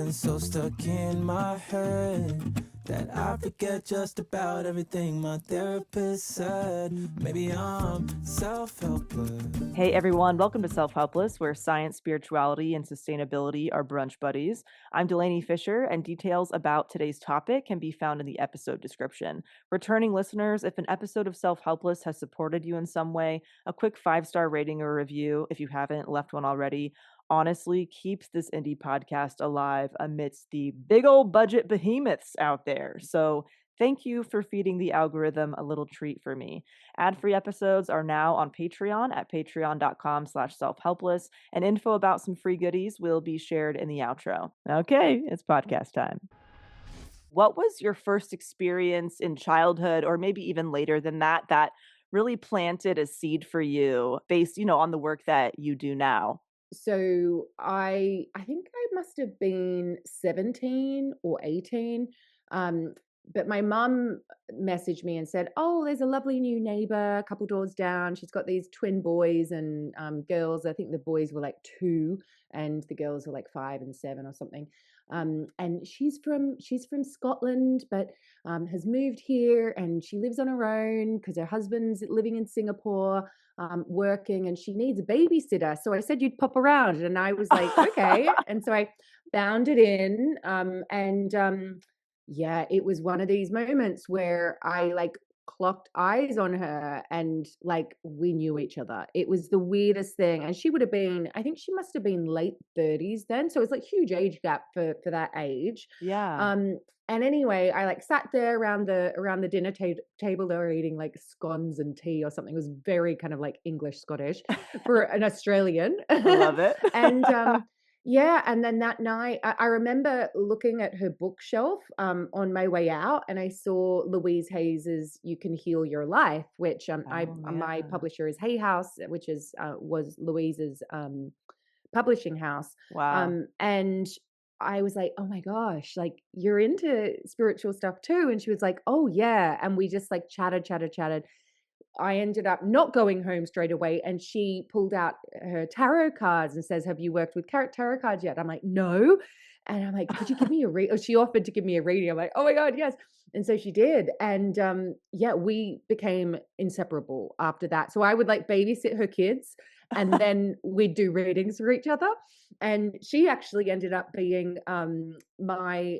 Feeling so stuck in my head that I forget just about everything my therapist said. Maybe I'm self-helpless. Hey everyone, welcome to Self-Helpless, where science, spirituality, and sustainability are brunch buddies. I'm Delanie Fischer, and details about today's topic can be found in the episode description. Returning listeners, if an episode of Self-Helpless has supported you in some way, a quick 5-star rating or review, if you haven't left one already, honestly keeps this indie podcast alive amidst the big old budget behemoths out there. So thank you for feeding the algorithm a little treat for me. Ad-free episodes are now on Patreon at patreon.com/selfhelpless, and info about some free goodies will be shared in the outro. Okay, it's podcast time. What was your first experience in childhood, or maybe even later than that, that really planted a seed for you based, on the work that you do now? So I think I must have been 17 or 18. But my mum messaged me and said, "Oh, there's a lovely new neighbor a couple doors down. She's got these twin boys and girls. I think the boys were like 2 and the girls were like 5 and 7 or something. And she's from Scotland, but has moved here, and she lives on her own because her husband's living in Singapore, working, and she needs a babysitter. So I said you'd pop around, and I was like, okay. And so I bounded in, yeah, it was one of these moments where I like clocked eyes on her, and like we knew each other. It was the weirdest thing. And she would have been, I think she must have been late 30s then. So it was like huge age gap for that age. Yeah. And anyway, I like sat there around the dinner table. They were eating like scones and tea or something. It was very kind of like English Scottish for an Australian. I love it. And yeah, and then that night, I remember looking at her bookshelf on my way out, and I saw Louise Hayes's "You Can Heal Your Life," which my Yeah. publisher is Hay House, which was Louise's publishing house. Wow. And I was like, "Oh my gosh, like you're into spiritual stuff too?" And she was like, "Oh yeah," and we just like chatted. I ended up not going home straight away, and she pulled out her tarot cards and says, "Have you worked with tarot cards yet?" I'm like, "No." And I'm like, "Could you give me a read?" She offered to give me a reading. I'm like, "Oh my God, yes." And so she did. And yeah, we became inseparable after that. So I would like babysit her kids, and then we'd do readings for each other. And she actually ended up being my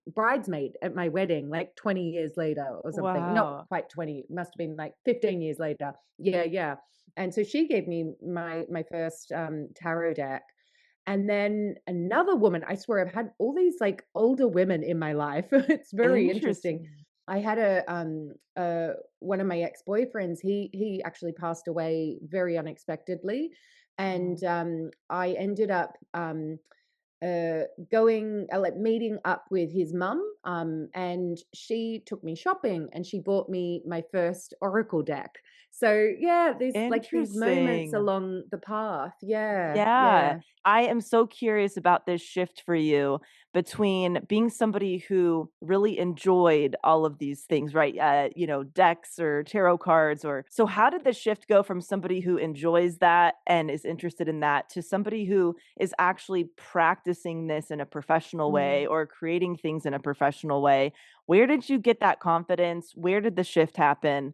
bridesmaid at my wedding, like 20 years later or something. Not Wow. quite 20, must have been like 15 years later. Yeah. And so she gave me my first tarot deck. And then another woman, I swear I've had all these like older women in my life. It's very interesting. Interesting. I had one of my ex-boyfriends, he actually passed away very unexpectedly. And I ended up going like meeting up with his mum, and she took me shopping, and she bought me my first oracle deck. So yeah, there's like these moments Interesting. along the path. Yeah, Yeah, yeah. I am so curious about this shift for you between being somebody who really enjoyed all of these things, right? Decks or tarot cards, or so how did the shift go from somebody who enjoys that and is interested in that to somebody who is actually practicing this in a professional way Mm. or creating things in a professional way? Where did you get that confidence? Where did the shift happen?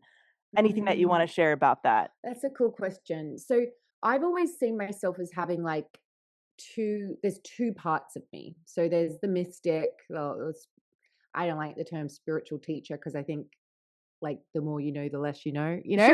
Anything that you want Mm. to share about that? That's a cool question. So I've always seen myself as having like there's two parts of me. So there's the mystic. Well, I don't like the term spiritual teacher because I think like the more you know, the less you know, Yeah,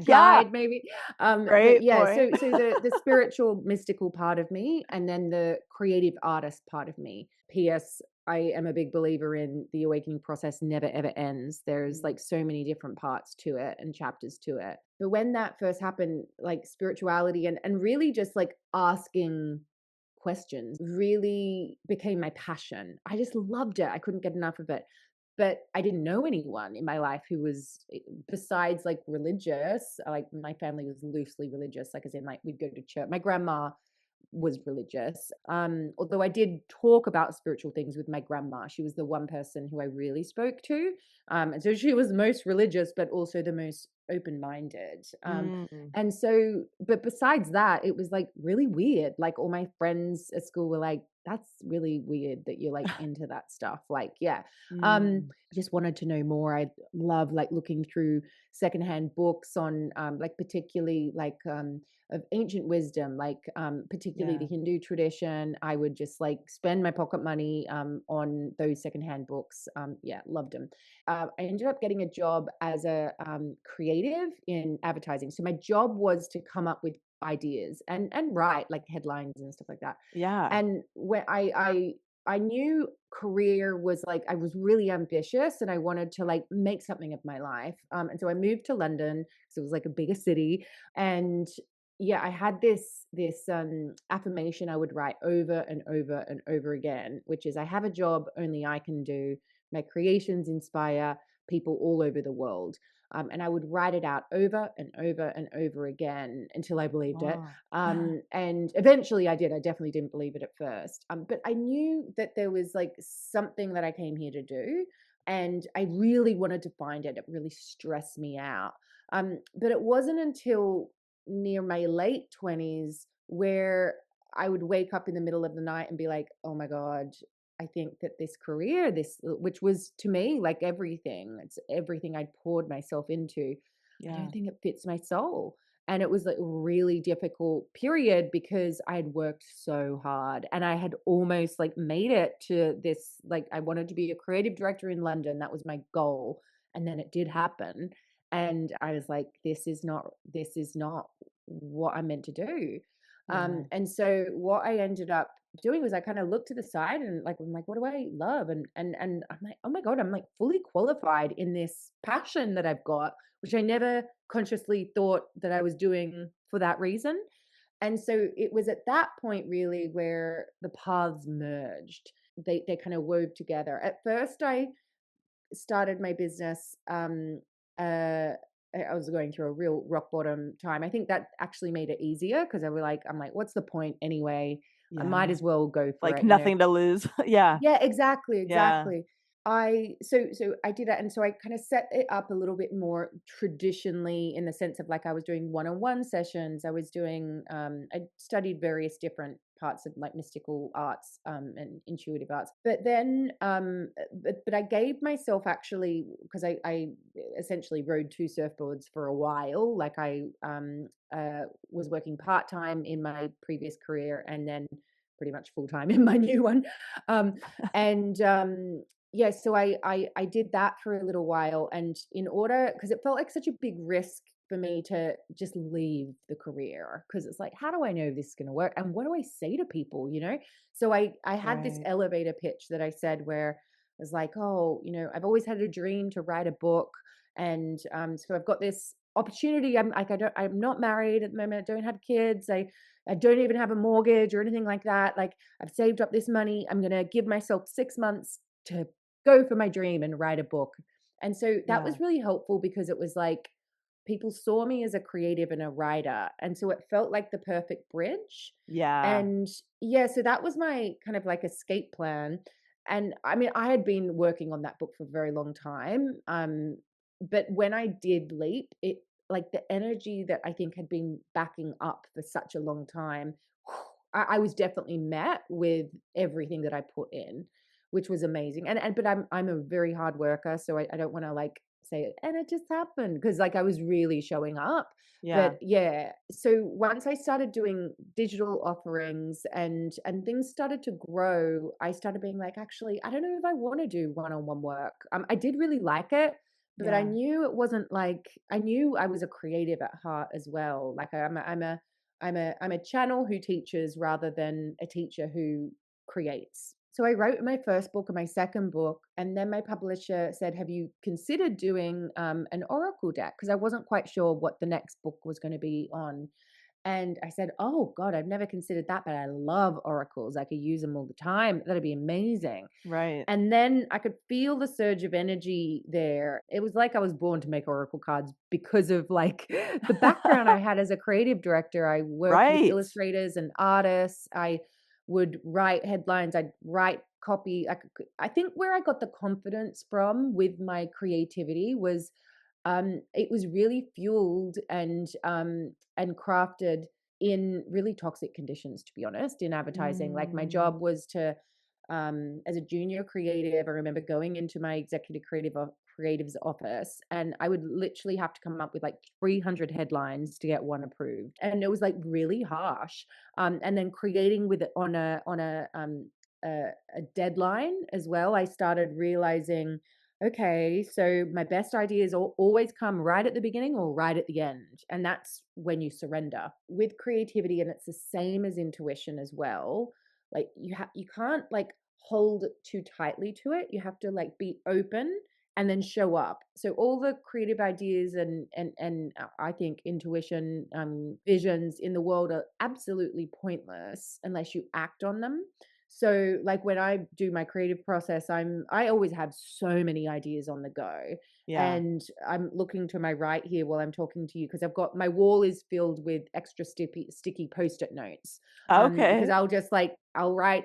guide maybe. But great yeah, point. so the spiritual mystical part of me, and then the creative artist part of me. P.S. I am a big believer in the awakening process never ever ends. There's like so many different parts to it and chapters to it. But when that first happened, like spirituality and really just like asking questions really became my passion. I just loved it. I couldn't get enough of it. But I didn't know anyone in my life who was, besides like religious. Like my family was loosely religious, like as in like we'd go to church. My grandma was religious. Although I did talk about spiritual things with my grandma. She was the one person who I really spoke to. And so she was the most religious, but also the most open-minded. Mm. And so, but besides that, it was like really weird. Like all my friends at school were like, that's really weird that you're like into that stuff. Like, yeah. Mm. Just wanted to know more. I love like looking through secondhand books on like particularly like of ancient wisdom, like particularly the Yeah. Hindu tradition. I would just like spend my pocket money on those secondhand books. Yeah, loved them. I ended up getting a job as a creative in advertising. So my job was to come up with ideas and write like headlines and stuff like that. Yeah. And when I knew career was like I was really ambitious and I wanted to like make something of my life. And so I moved to London because it was like a bigger city. And yeah, I had this affirmation I would write over and over and over again, which is I have a job only I can do. My creations inspire people all over the world. And I would write it out over and over and over again until I believed it. Wow. And eventually I did. I definitely didn't believe it at first. But I knew that there was like something that I came here to do. And I really wanted to find it. It really stressed me out. But it wasn't until near my late 20s where I would wake up in the middle of the night and be like, oh my God, I think that this career, this, which was to me like everything, it's everything I'd poured myself into. I Yeah. don't think it fits my soul. And it was like a really difficult period because I had worked so hard and I had almost like made it to this, like I wanted to be a creative director in London. That was my goal. And then it did happen. And I was like, this is not what I'm meant to do. Yeah. And so what I ended up doing was I kind of looked to the side and like I'm like, what do I love? And I'm like, oh my God, I'm like fully qualified in this passion that I've got, which I never consciously thought that I was doing for that reason. And so it was at that point really where the paths merged. They kind of wove together. At first I started my business uh I was going through a real rock bottom time. I think that actually made it easier because I'm like, what's the point anyway? I might Yeah. as well go for Like it, you know. nothing to lose. Yeah. Yeah, exactly, Yeah. exactly. So I did that, and so I kind of set it up a little bit more traditionally in the sense of like I was doing one-on-one sessions. I was doing I studied various different parts of like mystical arts and intuitive arts. But then but I gave myself actually because I essentially rode two surfboards for a while. Like I was working part-time in my previous career and then pretty much full-time in my new one. Um, and yeah, so I did that for a little while, and in order because it felt like such a big risk for me to just leave the career because it's like, how do I know this is going to work, and what do I say to people, you know? So I had this Right. elevator pitch that I said where I was like, oh, you know, I've always had a dream to write a book, and so I've got this opportunity. I'm not married at the moment. I don't have kids. I don't even have a mortgage or anything like that. Like I've saved up this money. I'm going to give myself 6 months to go for my dream and write a book. And so that Yeah. was really helpful because it was like people saw me as a creative and a writer. And so it felt like the perfect bridge. Yeah. And yeah, so that was my kind of like escape plan. And I mean, I had been working on that book for a very long time. But when I did leap, it like the energy that I think had been backing up for such a long time, I was definitely met with everything that I put in, which was amazing. And but I'm a very hard worker, so I don't want to like say and it just happened because like I was really showing up. Yeah. But yeah, so once I started doing digital offerings and things started to grow, I started being like, actually, I don't know if I want to do one-on-one work. I did really like it, but I Yeah. knew it wasn't like I knew I was a creative at heart as well. Like I'm a channel who teaches rather than a teacher who creates. So I wrote my first book and my second book, and then my publisher said, "Have you considered doing an oracle deck?" Because I wasn't quite sure what the next book was going to be on. And I said, "Oh God, I've never considered that, but I love oracles. I could use them all the time. That'd be amazing." Right. And then I could feel the surge of energy there. It was like I was born to make oracle cards because of like the background I had as a creative director. I worked with Right. illustrators and artists. I would write headlines, I'd write copy. I think where I got the confidence from with my creativity was it was really fueled and crafted in really toxic conditions, to be honest, in advertising. Like my job was to, as a junior creative, I remember going into my executive creative's office, and I would literally have to come up with like 300 headlines to get one approved, and it was like really harsh. And then creating with it a deadline as well. I started realizing, okay, so my best ideas always come right at the beginning or right at the end. And that's when you surrender with creativity. And it's the same as intuition as well. Like you can't like hold too tightly to it. You have to like be open and then show up. So all the creative ideas and I think intuition, visions in the world are absolutely pointless unless you act on them. So like when I do my creative process, I always have so many ideas on the go. Yeah. And I'm looking to my right here while I'm talking to you because I've got my wall is filled with extra sticky post-it notes. Because Okay. I'll write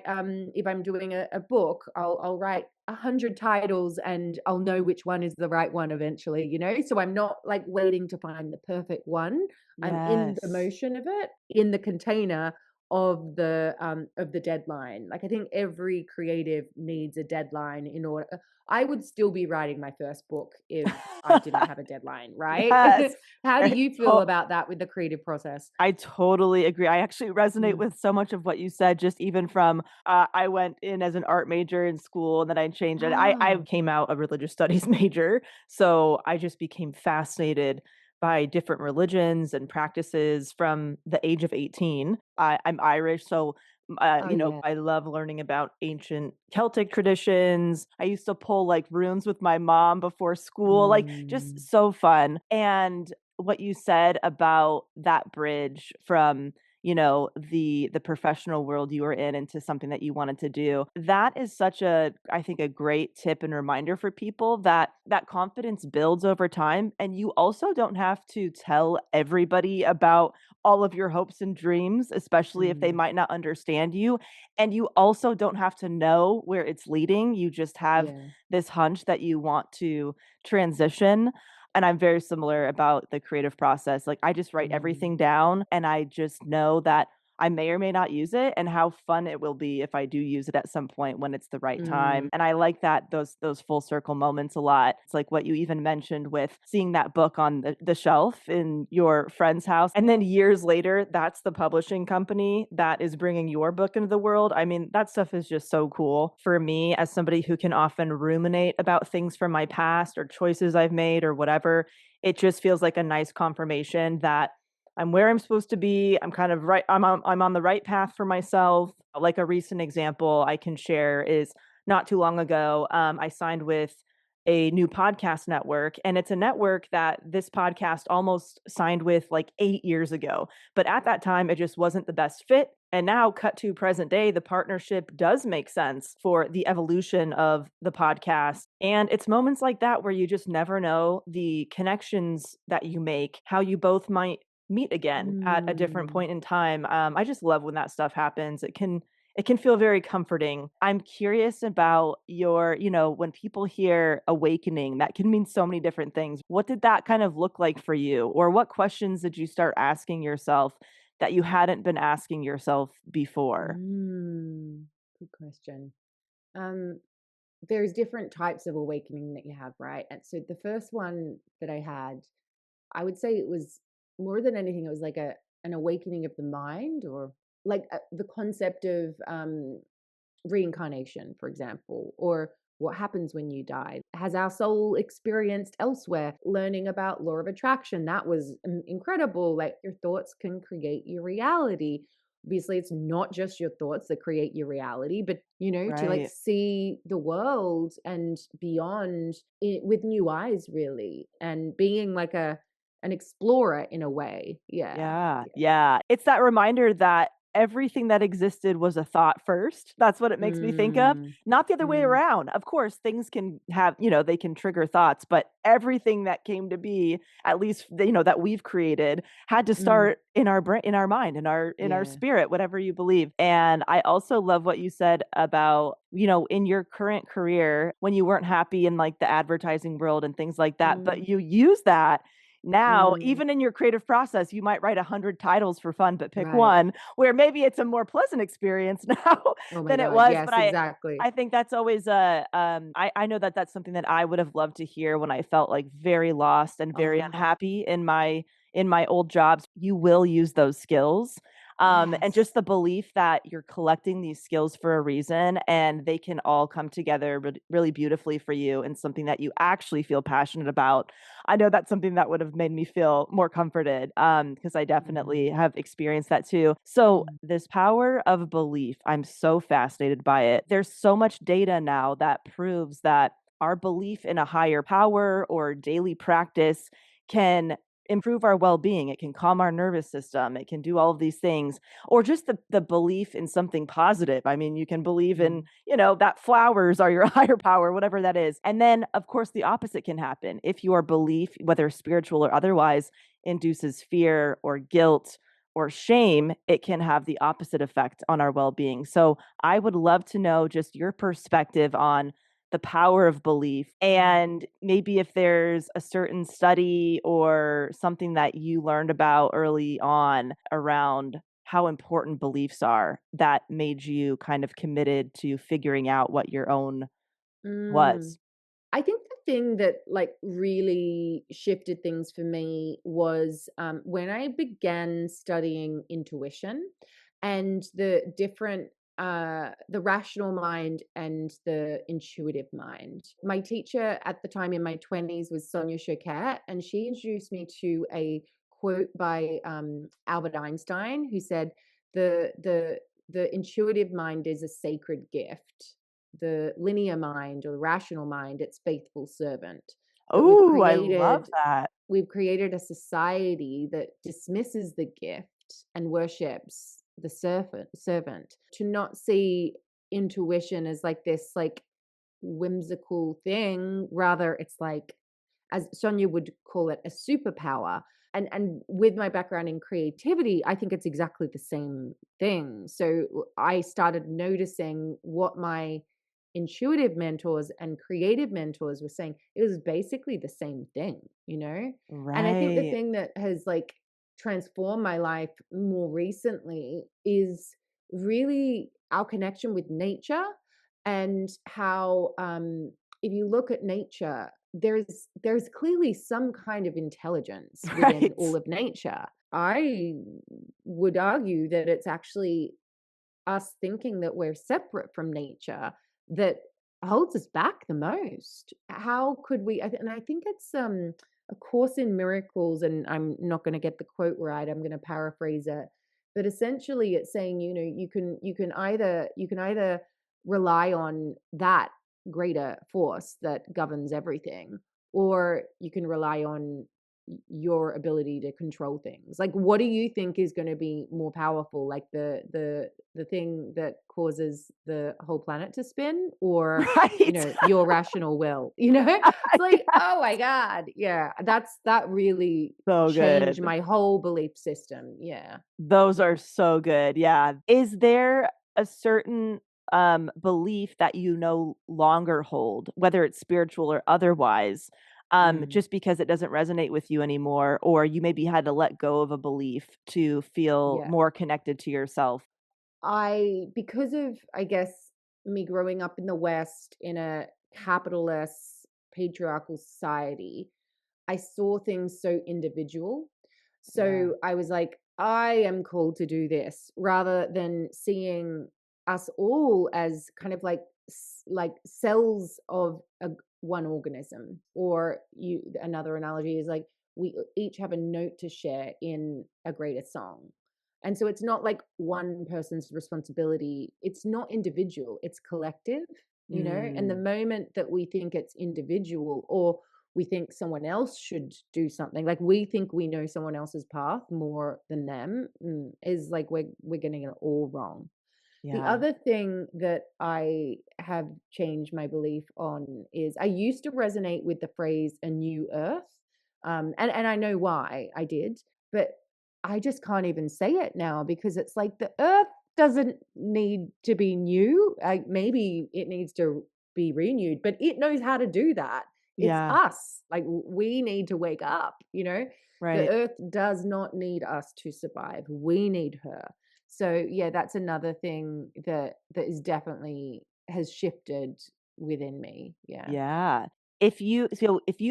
if I'm doing a book, I'll write 100 titles and I'll know which one is the right one eventually, you know? So I'm not like waiting to find the perfect one. I'm in the Yes. motion of it, in the container of the deadline. Like I think every creative needs a deadline in order. I would still be writing my first book if I didn't have a deadline, right? Yes. How do I you feel to- about that with the creative process? I totally agree. I actually resonate Mm. with so much of what you said, just even from I went in as an art major in school and then I changed it. I Ah, came out a religious studies major. So I just became fascinated by different religions and practices from the age of 18. I'm Irish. So, oh yeah. I love learning about ancient Celtic traditions. I used to pull like runes with my mom before school, like just Mm, so fun. And what you said about that bridge from the professional world you were in into something that you wanted to do, that is such a, I think, a great tip and reminder for people that that confidence builds over time, and you also don't have to tell everybody about all of your hopes and dreams, especially if they mm, might not understand you, and you also don't have to know where it's leading. You just have yeah. this hunch that you want to transition. And I'm very similar about the creative process. Like I just write Mm, everything down and I just know that I may or may not use it and how fun it will be if I do use it at some point when it's the right mm, time. And I like that those full circle moments a lot. It's like what you even mentioned with seeing that book on the shelf in your friend's house. And then years later, that's the publishing company that is bringing your book into the world. I mean, that stuff is just so cool for me as somebody who can often ruminate about things from my past or choices I've made or whatever. It just feels like a nice confirmation that I'm where I'm supposed to be. I'm kind of right. I'm on the right path for myself. Like a recent example I can share is not too long ago, I signed with a new podcast network, and it's a network that this podcast almost signed with like 8 years ago. But at that time, it just wasn't the best fit. And now, cut to present day, the partnership does make sense for the evolution of the podcast. And it's moments like that where you just never know the connections that you make, how you both might meet again at a different mm, point in time. I just love when that stuff happens. It can feel very comforting. I'm curious about when people hear awakening, that can mean so many different things. What did that kind of look like for you? Or what questions did you start asking yourself that you hadn't been asking yourself before? Good question. Um, there's different types of awakening that you have, right? And so the first one that I had, I would say it was more than anything, it was like an awakening of the mind, or like the concept of reincarnation, for example, or what happens when you die. Has our soul experienced elsewhere? Learning about law of attraction, that was incredible. Like your thoughts can create your reality. Obviously, it's not just your thoughts that create your reality, but to like Right. see the world and beyond it with new eyes, really, and being like an explorer in a way. Yeah. Yeah. Yeah. It's that reminder that everything that existed was a thought first. That's what it makes me think of. Mm, Not the other way mm, around. Of course, things can have, they can trigger thoughts, but everything that came to be, at least, that we've created, had to mm. start in our brain, in our mind, in our Yeah. spirit, whatever you believe. And I also love what you said about, in your current career, when you weren't happy in like the advertising world and things like that, but Mm, you use that now, mm. even in your creative process. You might write 100 titles for fun, but pick Right. one where maybe it's a more pleasant experience now Oh my than it God. was. But Yes, I, exactly. I think that's always I know that that's something that I would have loved to hear when I felt like very lost and very Oh, unhappy in my old jobs. You will use those skills. And yes. just the belief that you're collecting these skills for a reason and they can all come together really beautifully for you and something that you actually feel passionate about. I know that's something that would have made me feel more comforted, because I definitely Mm, have experienced that too. So, mm, this power of belief, I'm so fascinated by it. There's so much data now that proves that our belief in a higher power or daily practice can improve our well-being. It can calm our nervous system. It can do all of these things. Or just the belief in something positive. I mean, you can believe in, mm, that flowers are your higher power, whatever that is. And then, of course, the opposite can happen. If your belief, whether spiritual or otherwise, induces fear or guilt or shame, it can have the opposite effect on our well-being. So I would love to know just your perspective on the power of belief, mm. and maybe if there's a certain study or something that you learned about early on around how important beliefs are that made you kind of committed to figuring out what your own Mm. was. I think the thing that like really shifted things for me was when I began studying intuition and the different the rational mind and the intuitive mind. My teacher at the time in my 20s was Sonia Choquette, and she introduced me to a quote by Albert Einstein, who said the intuitive mind is a sacred gift, the linear mind or the rational mind, it's faithful servant. But Oh, I love that. we've created a society that dismisses the gift and worships the servant, to not see intuition as like this like whimsical thing. Rather, it's like, as Sonia would call it, a superpower. And with my background in creativity, I think it's exactly the same thing. So I started noticing what my intuitive mentors and creative mentors were saying. It was basically the same thing, you know? And I think the Right. thing that has like transformed my life more recently is really our connection with nature, and how if you look at nature, there's clearly some kind of intelligence within Right. all of nature. I would argue that it's actually us thinking that we're separate from nature that holds us back the most. How could we? And I think it's A Course in Miracles, and I'm not going to get the quote right. I'm going to paraphrase it, but essentially, it's saying, you can either rely on that greater force that governs everything, or you can rely on your ability to control things. Like, what do you think is going to be more powerful, like the thing that causes the whole planet to spin, or Right. your rational will? It's like, oh my God, yeah, that really So changed good. my whole belief system. Yeah. Those are so good. Yeah. Is there a certain belief that you no longer hold, whether it's spiritual or otherwise, Mm, just because it doesn't resonate with you anymore, or you maybe had to let go of a belief to feel yeah. more connected to yourself? Because of, I guess, me growing up in the West in a capitalist patriarchal society, I saw things so individual. Yeah. So I was like, I am called to do this, rather than seeing us all as kind of like cells of one organism. Or another analogy is like we each have a note to share in a greater song. And so it's not like one person's responsibility. It's not individual, it's collective. And the Mm. moment that we think it's individual, or we think someone else should do something. Like we think we know someone else's path more than them, is like we're getting it all wrong. The Yeah. other thing that I have changed my belief on is I used to resonate with the phrase "a new earth," and I know why I did, but I just can't even say it now because it's like the earth doesn't need to be new. Maybe it needs to be renewed, but it knows how to do that. It's Yeah. us. Like we need to wake up, you know? The Right. earth does not need us to survive. We need her. So yeah, that's another thing that is definitely has shifted within me. Yeah. Yeah. If you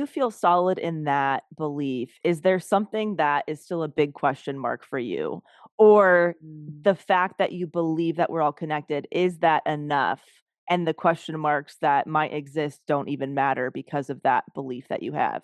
feel solid in that belief, is there something that is still a big question mark for you? Or Mm. the fact that you believe that we're all connected, is that enough? And the question marks that might exist don't even matter because of that belief that you have.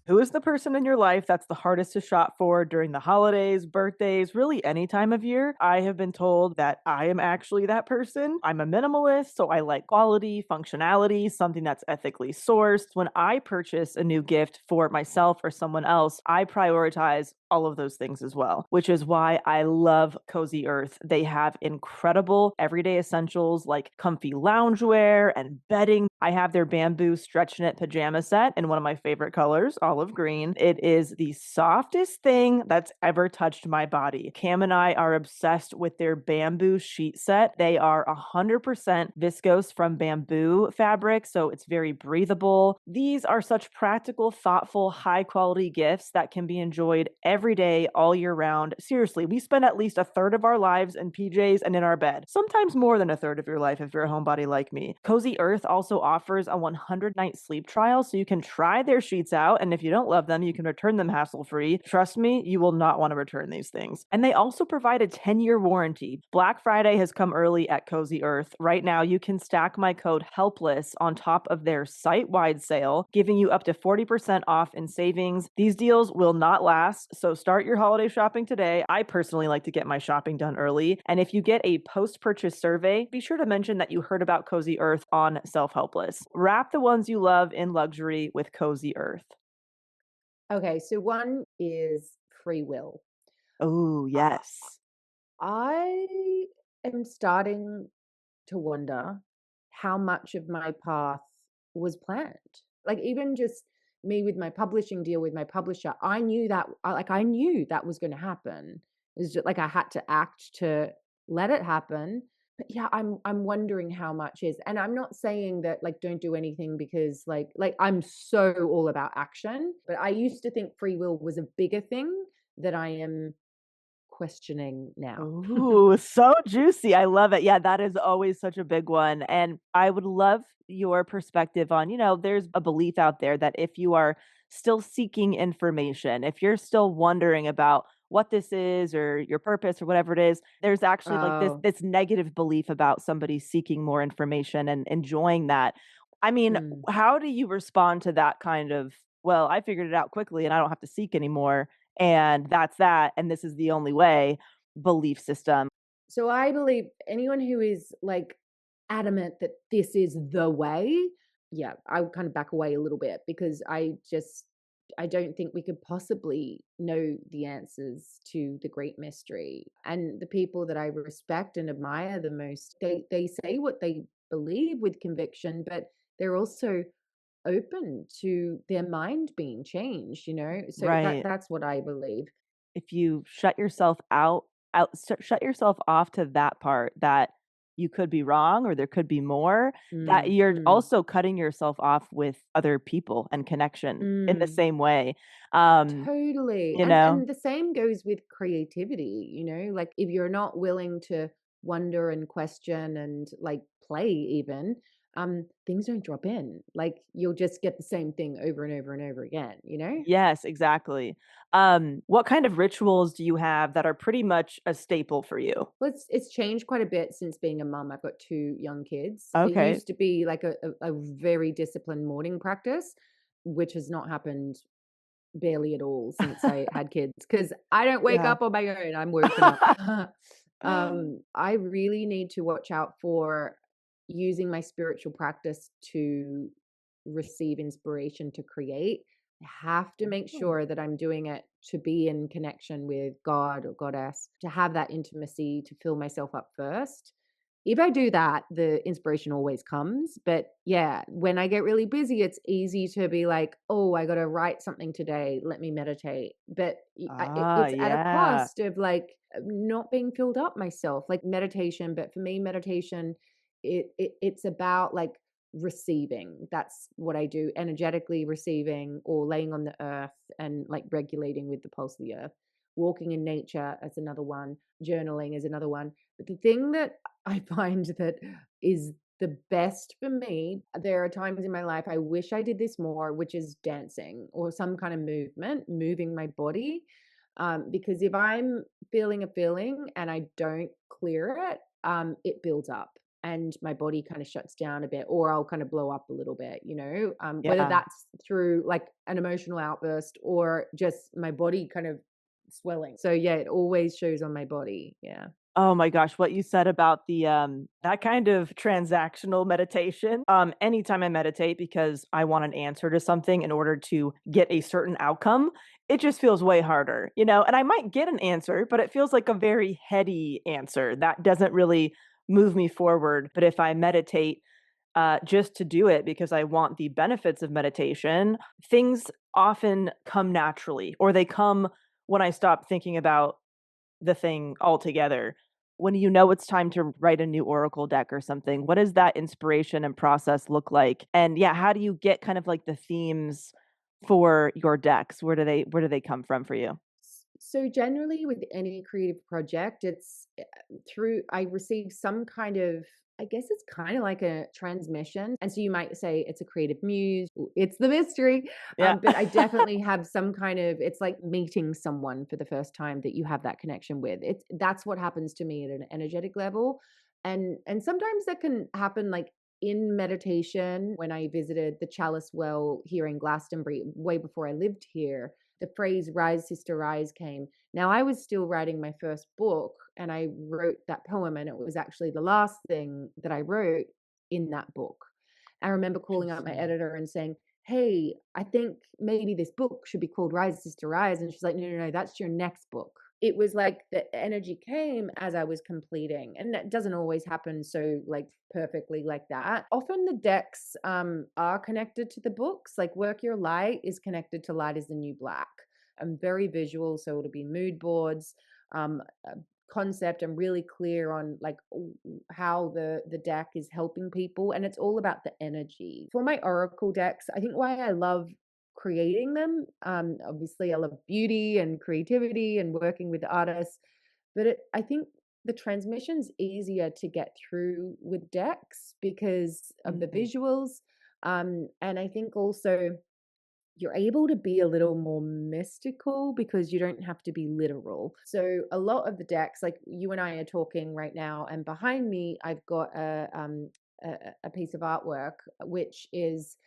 Who is the person in your life that's the hardest to shop for during the holidays, birthdays, really any time of year? I have been told that I am actually that person. I'm a minimalist, so I like quality, functionality, something that's ethically sourced. When I purchase a new gift for myself or someone else, I prioritize all of those things as well, which is why I love Cozy Earth. They have incredible everyday essentials like comfy loungewear and bedding. I have their bamboo stretch knit pajama set in one of my favorite colors, olive green. It is the softest thing that's ever touched my body. Cam and I are obsessed with their bamboo sheet set. They are 100% viscose from bamboo fabric, so it's very breathable. These are such practical, thoughtful, high quality gifts that can be enjoyed every day, all year round. Seriously, we spend at least a third of our lives in PJs and in our bed. Sometimes more than a third of your life if you're a homebody like me. Cozy Earth also offers a 100-night sleep trial, so you can try their sheets out, and if you don't love them, you can return them hassle-free. Trust me, you will not want to return these things. And they also provide a 10-year warranty. Black Friday has come early at Cozy Earth. Right now, you can stack my code HELPLESS on top of their site-wide sale, giving you up to 40% off in savings. These deals will not last, so start your holiday shopping today. I personally like to get my shopping done early. And if you get a post-purchase survey, be sure to mention that you heard about Cozy Earth on Self-Helpless. Wrap the ones you love in luxury with Cozy Earth. Okay, so one is free will. Oh, I yes. I am starting to wonder how much of my path was planned. Like even just me with my publishing deal with my publisher, I knew that I knew that was going to happen. It's just like I had to act to let it happen. But yeah, I'm wondering how much is, and I'm not saying that like don't do anything because like I'm so all about action, but I used to think free will was a bigger thing that I am questioning now. Ooh, so juicy. I love it. Yeah, that is always such a big one. And I would love your perspective on, there's a belief out there that if you are still seeking information, if you're still wondering about what this is or your purpose or whatever it is, there's actually like this Oh. this negative belief about somebody seeking more information and enjoying that. I mean, Mm. how do you respond to that kind of, well, I figured it out quickly and I don't have to seek anymore, and that's that, and this is the only way belief system? So I believe anyone who is like adamant that this is the way, yeah, I would kind of back away a little bit because I don't think we could possibly know the answers to the great mystery. And the people that I respect and admire the most, they say what they believe with conviction, but they're also open to their mind being changed, you know? So Right. that's what I believe. If you shut yourself shut yourself off to that part that you could be wrong or there could be more, that Mm, you're mm, also cutting yourself off with other people and connection in the mm. same way. Um, Totally. you know? And the same goes with creativity, you know, like if you're not willing to wonder and question and like play even, things don't drop in. Like you'll just get the same thing over and over and over again, you know? Yes, exactly. What kind of rituals do you have that are pretty much a staple for you? Well, it's changed quite a bit since being a mum. I've got two young kids. It Okay. used to be like a very disciplined morning practice, which has not happened barely at all since I had kids because I don't wake Yeah. up on my own. I'm woken up. I really need to watch out for using my spiritual practice to receive inspiration to create, I have to make Oh. sure that I'm doing it to be in connection with God or goddess, to have that intimacy, to fill myself up first. If I do that, the inspiration always comes. But yeah, when I get really busy, it's easy to be like, oh, I got to write something today. Let me meditate. But Ah, it's at a yeah. cost of like not being filled up myself, like meditation. But for me, meditation, it's about like receiving. That's what I do, energetically receiving or laying on the earth and like regulating with the pulse of the earth. Walking in nature as another one, journaling is another one. But the thing that I find that is the best for me, there are times in my life I wish I did this more, which is dancing or some kind of movement, moving my body. Because if I'm feeling a feeling and I don't clear it, it builds up and my body kind of shuts down a bit, or I'll kind of blow up a little bit, whether Yeah. that's through like an emotional outburst or just my body kind of swelling. So yeah, it always shows on my body. Yeah. Oh my gosh, what you said about the that kind of transactional meditation. Anytime I meditate because I want an answer to something in order to get a certain outcome, it just feels way harder, And I might get an answer, but it feels like a very heady answer that doesn't really move me forward. But if I meditate just to do it because I want the benefits of meditation, things often come naturally, or they come when I stop thinking about the thing altogether. When you know it's time to write a new oracle deck or something, what does that inspiration and process look like? And yeah, how do you get kind of like the themes for your decks? Where do they come from for you? So generally with any creative project, it's through I receive some kind of, I guess it's kind of like a transmission. And so you might say it's a creative muse. It's the mystery. Yeah. But I definitely have some kind of, it's like meeting someone for the first time that you have that connection with. That's what happens to me at an energetic level. And sometimes that can happen like in meditation. When I visited the Chalice Well here in Glastonbury, way before I lived here, the phrase "Rise, Sister, Rise" came. Now, I was still writing my first book and I wrote that poem, and it was actually the last thing that I wrote in that book. I remember calling up my Interesting. editor and saying, hey, I think maybe this book should be called Rise, Sister, Rise. And she's like, no, no, no, that's your next book. It was like the energy came as I was completing. And that doesn't always happen so like perfectly like that. Often the decks are connected to the books. Like Work Your Light is connected to Light is the New Black. I'm very visual, so it'll be mood boards, concept. I'm really clear on like how the deck is helping people, and it's all about the energy. For my oracle decks, I think why I love creating them, obviously I love beauty and creativity and working with artists, but I think the transmission's easier to get through with decks because of the Mhm. visuals. And I think also you're able to be a little more mystical because you don't have to be literal. So a lot of the decks, like you and I are talking right now, and behind me I've got a piece of artwork which is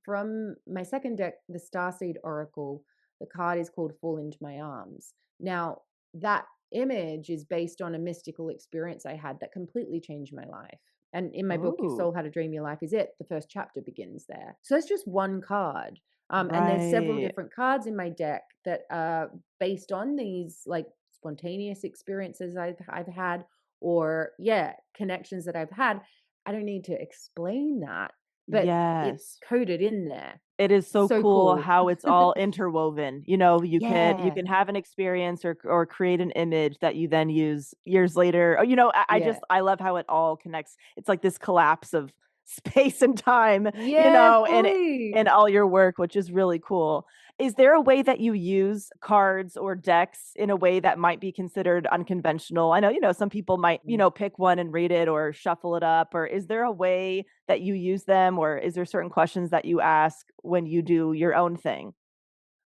from my second deck, the Starseed Oracle. The card is called "Fall into My Arms." Now that image is based on a mystical experience I had that completely changed my life. And in my book, Your Oh, Soul How to Dream Your Life Is It, the first chapter begins there. So it's just one card. And there's several right. different cards in my deck that are based on these like spontaneous experiences I've had, or yeah, connections that I've had. I don't need to explain that, but it's Yes. coded in there. It is so So cool cool. how it's all interwoven. You can Yeah. have an experience or create an image that you then use years later. I Yeah. just I love how it all connects. It's like this collapse of space and time, Yeah, and fully. in all your work, which is really cool. Is there a way that you use cards or decks in a way that might be considered unconventional? I know, some people might, pick one and read it or shuffle it up, or is there a way that you use them, or is there certain questions that you ask when you do your own thing?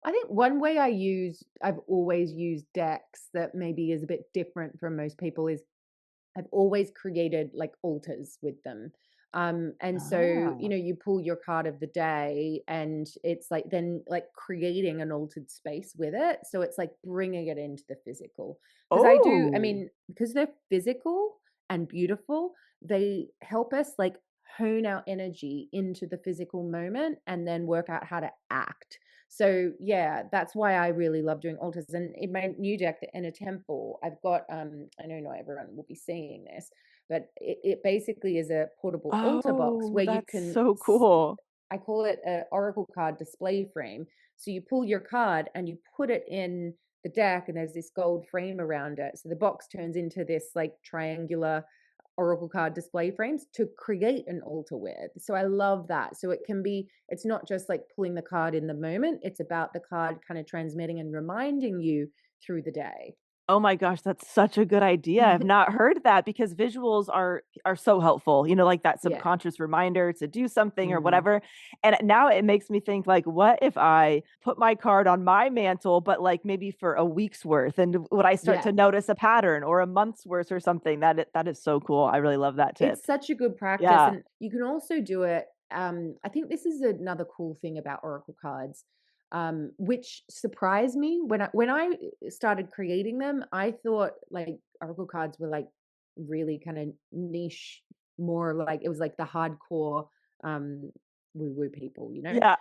I think one way I've always used decks that maybe is a bit different from most people is I've always created like altars with them. And so, Ah. you pull your card of the day and it's like then like creating an altered space with it. So it's like bringing it into the physical. Because I Oh. mean, because they're physical and beautiful, they help us like hone our energy into the physical moment and then work out how to act. So yeah, that's why I really love doing altars. And in my new deck, the Inner Temple, I've got I know not everyone will be seeing this, but it basically is a portable altar box Oh, where you that's can so cool. I call it a oracle card display frame. So you pull your card and you put it in the deck, and there's this gold frame around it. So the box turns into this like triangular oracle card display frames to create an altar with. So I love that. So it can be, it's not just like pulling the card in the moment, it's about the card kind of transmitting and reminding you through the day. Oh my gosh, that's such a good idea. I've not heard that because visuals are so helpful, like that Yeah. subconscious reminder to do something or Mm. whatever. And now it makes me think like, what if I put my card on my mantle, but like maybe for a week's worth? And would I start Yeah. to notice a pattern or a month's worth or something? That is so cool. I really love that tip. It's such a good practice. Yeah. And you can also do it. I think this is another cool thing about oracle cards, which surprised me when I started creating them. I thought like oracle cards were like really kind of niche, more like it was like the hardcore um, woo woo people, you know. Yeah.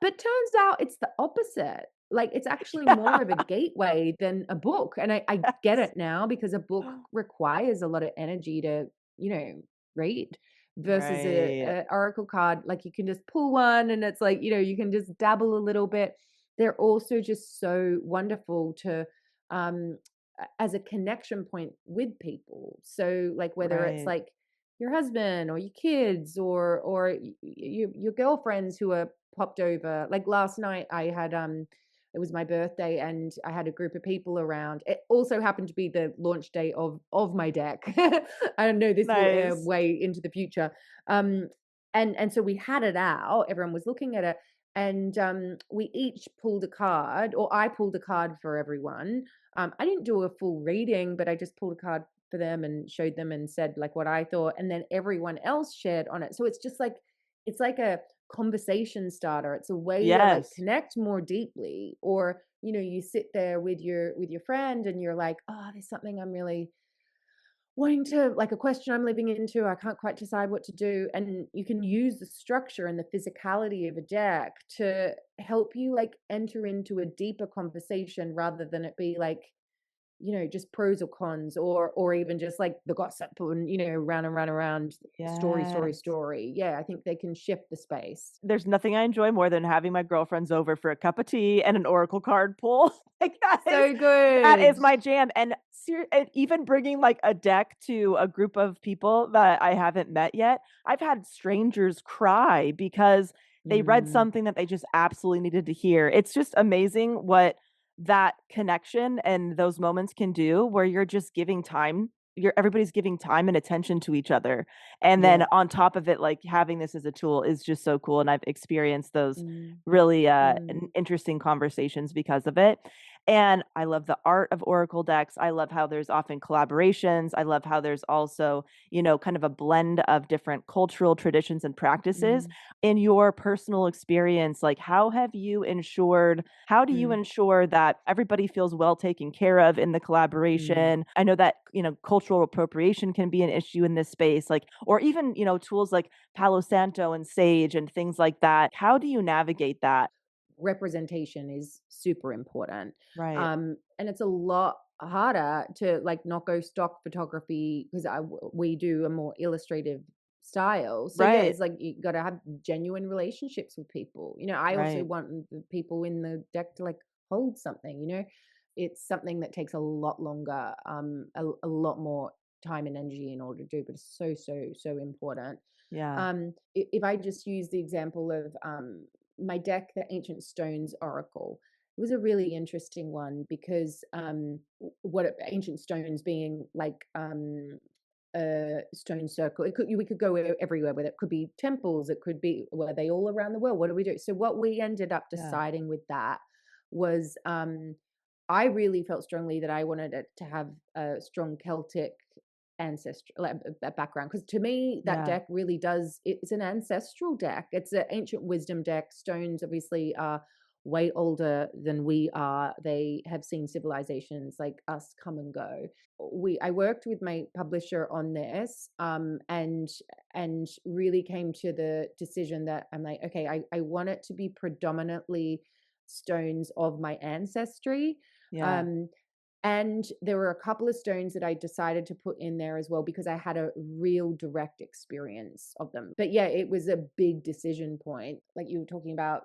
But turns out it's the opposite. Like it's actually more of a Yeah. gateway than a book. And I get Yes. it now because a book requires a lot of energy to, read versus Right. a oracle card. Like you can just pull one and it's like, you can just dabble a little bit. They're also just so wonderful to um as a connection point with people. So like whether it's Right. like your husband or your kids or your girlfriends who are popped over. Like last night I had it was my birthday and I had a group of people around. It also happened to be the launch day of my deck. I know this Nice. way into the future. Um and so we had it out, everyone was looking at it, and we each pulled a card, or I pulled a card for everyone. I didn't do a full reading, but I just pulled a card for them and showed them and said like what I thought, and then everyone else shared on it. So it's just like it's like a conversation starter. It's a way to like Yes. connect more deeply. Or you sit there with your friend and you're like, oh, there's something I'm really wanting to, like a question I'm living into, I can't quite decide what to do. And you can use the structure and the physicality of a deck to help you like enter into a deeper conversation rather than it be like just pros or cons, or even just like the gossip and round and round around, Yes. story. Yeah, I think they can shift the space. There's nothing I enjoy more than having my girlfriends over for a cup of tea and an oracle card pull. Like So that good. is my jam. And even bringing like a deck to a group of people that I haven't met yet, I've had strangers cry because they read Mm, something that they just absolutely needed to hear. It's just amazing what that connection and those moments can do where you're just giving time. Everybody's giving time and attention to each other. And then yeah. on top of it, like having this as a tool is just so cool. And I've experienced those Mm, really mm, interesting conversations because of it. And I love the art of Oracle decks. I love how there's often collaborations. I love how there's also, kind of a blend of different cultural traditions and practices. mm, In your personal experience, like how do you mm, ensure that everybody feels well taken care of in the mm. collaboration? I know that, cultural appropriation can be an issue in this space, like, or even, tools like Palo Santo and Sage and things like that. How do you navigate that? Representation is super important. Right. And it's a lot harder to like not go stock photography because we do a more illustrative style. So yeah, Right. it's like you got to have genuine relationships with people. I also Right. want the people in the deck to like hold something. It's something that takes a lot longer, a lot more time and energy in order to do, but it's so so so important. Yeah. If I just use the example of my deck, the Ancient Stones Oracle, it was a really interesting one because ancient stones being like a stone circle. We could go everywhere with it. Could be temples. It could be, were they all around the world? What do we do? So what we ended up Yeah. deciding with that was I really felt strongly that I wanted it to have a strong Celtic ancestral like a background, because to me that Yeah. deck really does, it's an ancestral deck, it's an ancient wisdom deck. Stones obviously are way older than we are. They have seen civilizations like us come and go. I worked with my publisher on this, and really came to the decision that I'm like, okay, I want it to be predominantly stones of my ancestry. Yeah. Um, and there were a couple of stones that I decided to put in there as well because I had a real direct experience of them. But yeah, it was a big decision point. Like you were talking about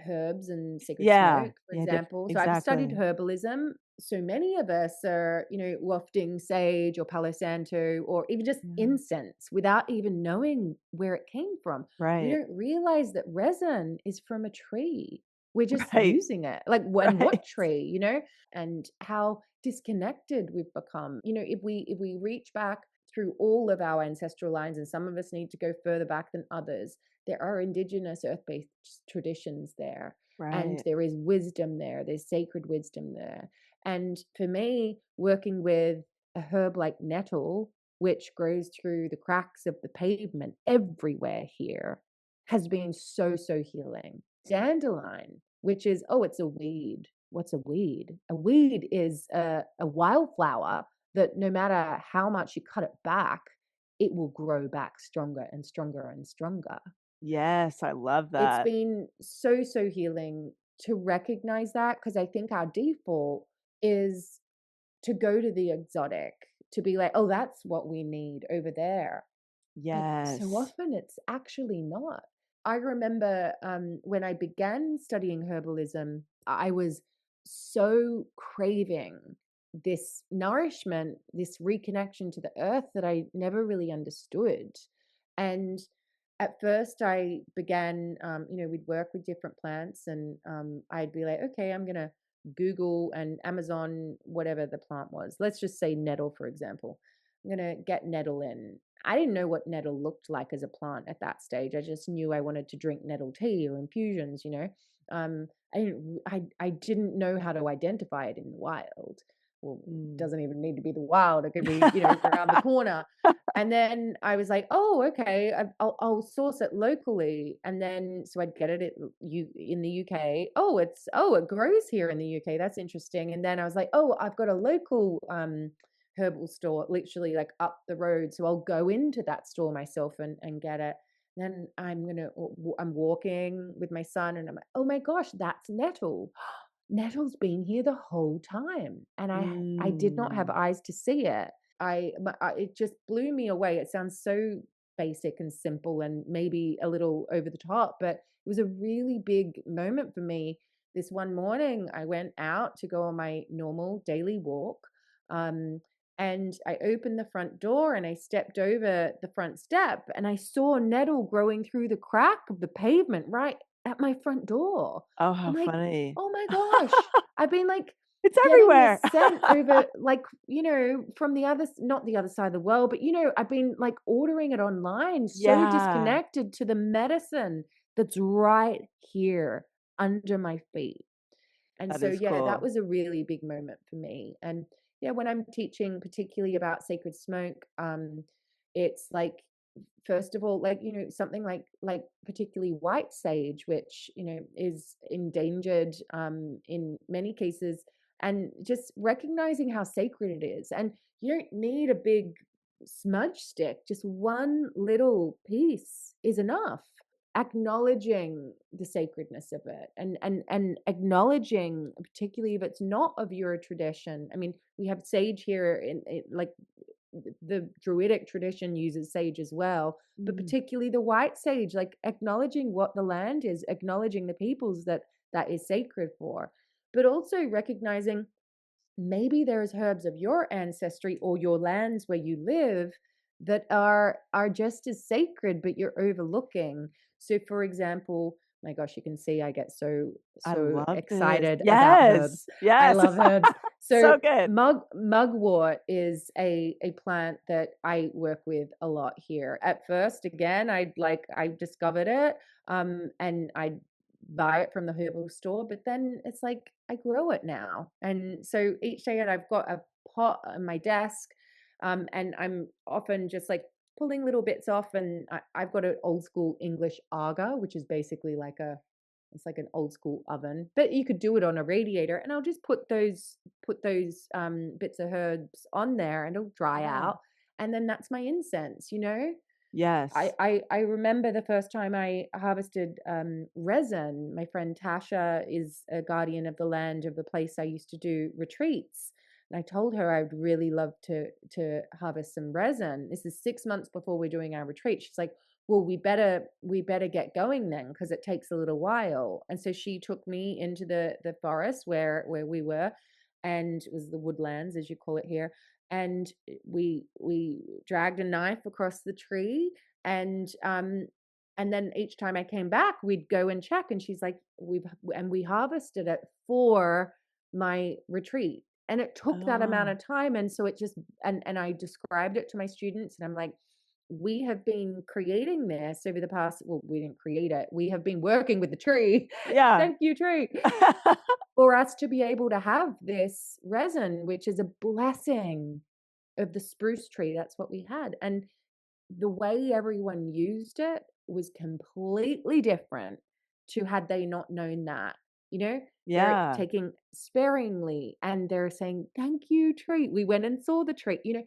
herbs and sacred Yeah. smoke, for Yeah. example. So I've studied Exactly. herbalism. So many of us are, wafting sage or Palo Santo or even just Yeah. incense without even knowing where it came from. We Right. don't realize that resin is from a tree. We're just Right. using it. Like when Right. what tree, and how disconnected we've become. If we reach back through all of our ancestral lines, and some of us need to go further back than others, there are indigenous earth-based traditions there, and Right. there is wisdom there. There's sacred wisdom there. And for me, working with a herb like nettle, which grows through the cracks of the pavement everywhere here, has been so, so healing. Dandelion, which is, oh, it's a weed. What's a weed? A weed is a wildflower that no matter how much you cut it back, it will grow back stronger and stronger and stronger. Yes, I love It's that. been so, so healing to recognize that, because I think our default is to go to the exotic, to be like, oh, that's what we need over there. But so Yes. often it's actually not. I remember when I began studying herbalism, I was so craving this nourishment, this reconnection to the earth that I never really understood. And at first, I began, we'd work with different plants, and I'd be like, okay, I'm going to Google and Amazon, whatever the plant was. Let's just say nettle, for example. I'm going to get nettle in. I didn't know what nettle looked like as a plant at that stage. I just knew I wanted to drink nettle tea or infusions. I didn't know how to identify it in the wild. Well, it Mm. doesn't even need to be the wild. It could be, around the corner. And then I was like, oh, okay, I'll source it locally. And then, so I'd get it in the UK. It grows here in the UK. That's interesting. And then I was like, oh, I've got a local herbal store literally like up the road. So I'll go into that store myself and get it. Then I'm walking with my son, and I'm like, oh my gosh, that's nettle. Nettle's been here the whole time, and I did not have Mm. eyes to see it. It just blew me away. It sounds so basic and simple and maybe a little over the top, but it was a really big moment for me. This one morning, I went out to go on my normal daily walk, and I opened the front door and I stepped over the front step, and I saw nettle growing through the crack of the pavement right at my front door. Oh, I'm how like, funny. oh my gosh, I've been like It's getting everywhere. this scent over, like, from not the other side of the world, but I've been like ordering it online, so Yeah, disconnected to the medicine that's right here under my feet. And that so, is yeah, that cool. was a really big moment for me. And yeah, when I'm teaching particularly about sacred smoke, it's like, first of all, like, something like particularly white sage, which, is endangered in many cases, and just recognizing how sacred it is. And you don't need a big smudge stick, just one little piece is enough. Acknowledging the sacredness of it, and acknowledging, particularly if it's not of your tradition. I mean, we have sage here in like the druidic tradition uses sage as well, but Mm. particularly the white sage, like acknowledging what the land is, acknowledging the peoples that is sacred for, but also recognizing maybe there's herbs of your ancestry or your lands where you live that are just as sacred, but you're overlooking. So for example, my gosh, you can see I get so I so love this. excited about herbs. Yes, I yes. love herbs. So So good. mugwort is a plant that I work with a lot here. At first, again, I discovered it, and I buy it from the herbal store, but then it's like I grow it now. And so each day I've got a pot on my desk, and I'm often just like pulling little bits off, and I've got an old school English agar, which is basically like a It's like an old school oven, but you could do it on a radiator, and I'll just put those bits of herbs on there, and it'll dry Yeah. out, and then that's my incense, you know? Yes. I remember the first time I harvested resin. My friend Tasha is a guardian of the land of the place I used to do retreats. And I told her I'd really love to harvest some resin. This is 6 months before we're doing our retreat. She's like, well, we better get going then, because it takes a little while. And so she took me into the forest where we were, and it was the woodlands, as you call it here. And we dragged a knife across the tree, and then each time I came back, we'd go and check, and she's like, we harvested it for my retreat, and it took that amount Oh, of time. And so it just, and I described it to my students, and I'm like, we have been creating this over the past, well, we didn't create it, we have been working with the tree. yeah. Thank you, tree, for us to be able to have this resin, which is a blessing of the spruce tree. That's what we had. And the way everyone used it was completely different to had they not known that. You know, they're Yeah. taking sparingly, and they're saying, thank you, tree. We went and saw the tree, you know.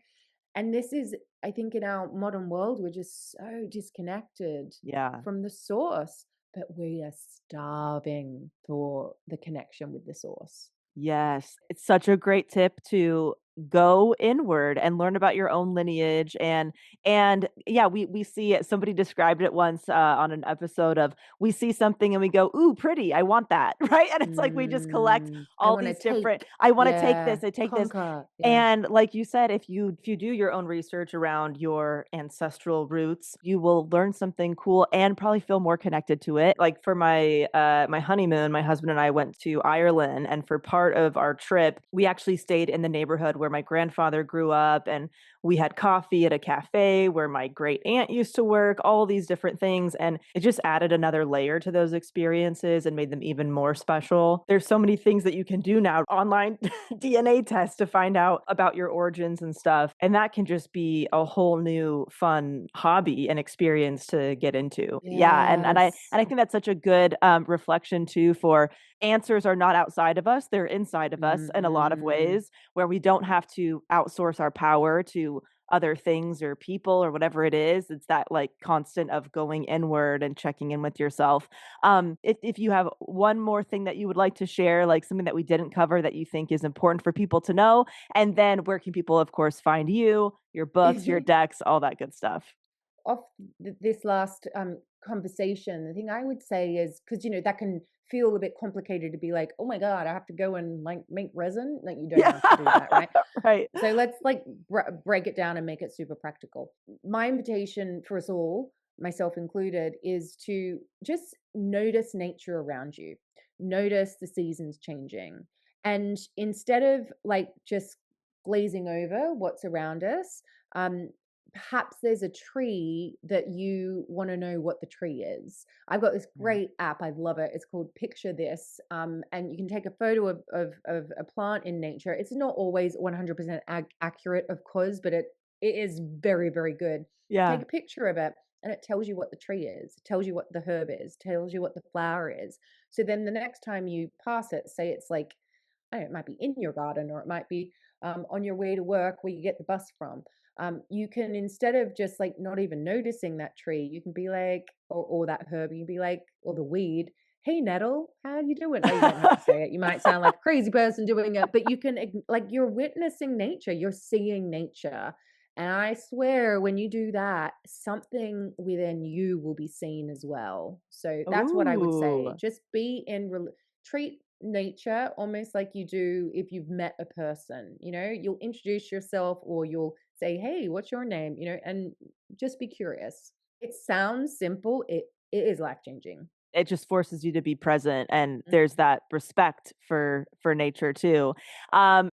And this is, I think, in our modern world, we're just so disconnected Yeah. from the source, but we are starving for the connection with the source. Yes, it's such a great tip to go inward and learn about your own lineage and yeah, we see it. Somebody described it once on an episode of we see something and we go, "Ooh, pretty. I want that." Right? And it's like we just collect I all want to these different take, I want to take yeah, this, I take this. conquer, yeah. And like you said, if you do your own research around your ancestral roots, you will learn something cool and probably feel more connected to it. Like for my honeymoon, my husband and I went to Ireland, and for part of our trip, we actually stayed in the neighborhood where my grandfather grew up, and we had coffee at a cafe where my great aunt used to work, all these different things, and it just added another layer to those experiences and made them even more special. There's so many things that you can do now, online DNA tests to find out about your origins and stuff. And that can just be a whole new fun hobby and experience to get into. Yeah. And Yes. I think that's such a good reflection too for answers are not outside of us, they're inside of us in a lot of Mm. ways where we don't have to outsource our power to other things or people or whatever it is. It's that like constant of going inward and checking in with yourself. If you have one more thing that you would like to share, like something that we didn't cover that you think is important for people to know, and then where can people, of course, find you, your books, your decks, all that good stuff? Off this last conversation, the thing I would say is, because that can feel a bit complicated to be like, oh my God, I have to go and like make resin. Like, you don't Yeah, have to do that, right? right. So let's like break it down and make it super practical. My invitation for us all, myself included, is to just notice nature around you, notice the seasons changing. And instead of like just glazing over what's around us, um, perhaps there's a tree that you want to know what the tree is. I've got this Yeah. great app. I love it. It's called Picture This. And you can take a photo of a plant in nature. It's not always 100% accurate, of course, but it is very, very good. Take Yeah. a picture of it, and it tells you what the tree is, it tells you what the herb is, tells you what the flower is. So then the next time you pass it, say it's like, I don't know, it might be in your garden, or it might be on your way to work where you get the bus from. You can, instead of just like not even noticing that tree, you can be like, or that herb, you can be like, or the weed, hey nettle, how you doing? No, you don't have to say it. You might sound like a crazy person doing it, but you can, like, you're witnessing nature, you're seeing nature. And I swear, when you do that, something within you will be seen as well. So that's what I would say. Ooh. Just be in, treat nature almost like you do if you've met a person. You'll introduce yourself, or you'll say, hey, what's your name? And just be curious. It sounds simple. It is life changing. It just forces you to be present, and there's that respect for nature too.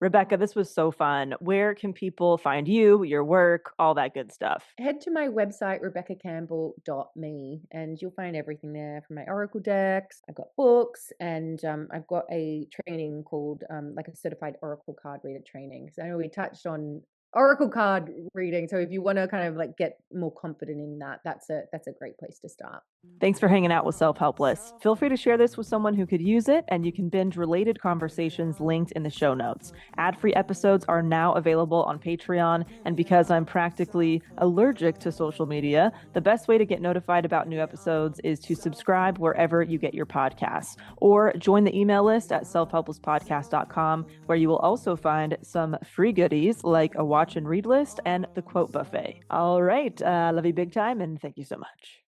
Rebecca, this was so fun. Where can people find you, your work, all that good stuff? Head to my website, rebeccacampbell.me, and you'll find everything there, from my oracle decks. I've got books, and I've got a training called like a certified oracle card reader training. So I know we touched on oracle card reading. So if you want to kind of like get more confident in that, that's a great place to start. Thanks for hanging out with Self-Helpless. Feel free to share this with someone who could use it, and you can binge related conversations linked in the show notes. Ad-free episodes are now available on Patreon, and because I'm practically allergic to social media, the best way to get notified about new episodes is to subscribe wherever you get your podcasts, or join the email list at selfhelplesspodcast.com, where you will also find some free goodies like a watch and read list and the quote buffet. All right, love you big time, and thank you so much.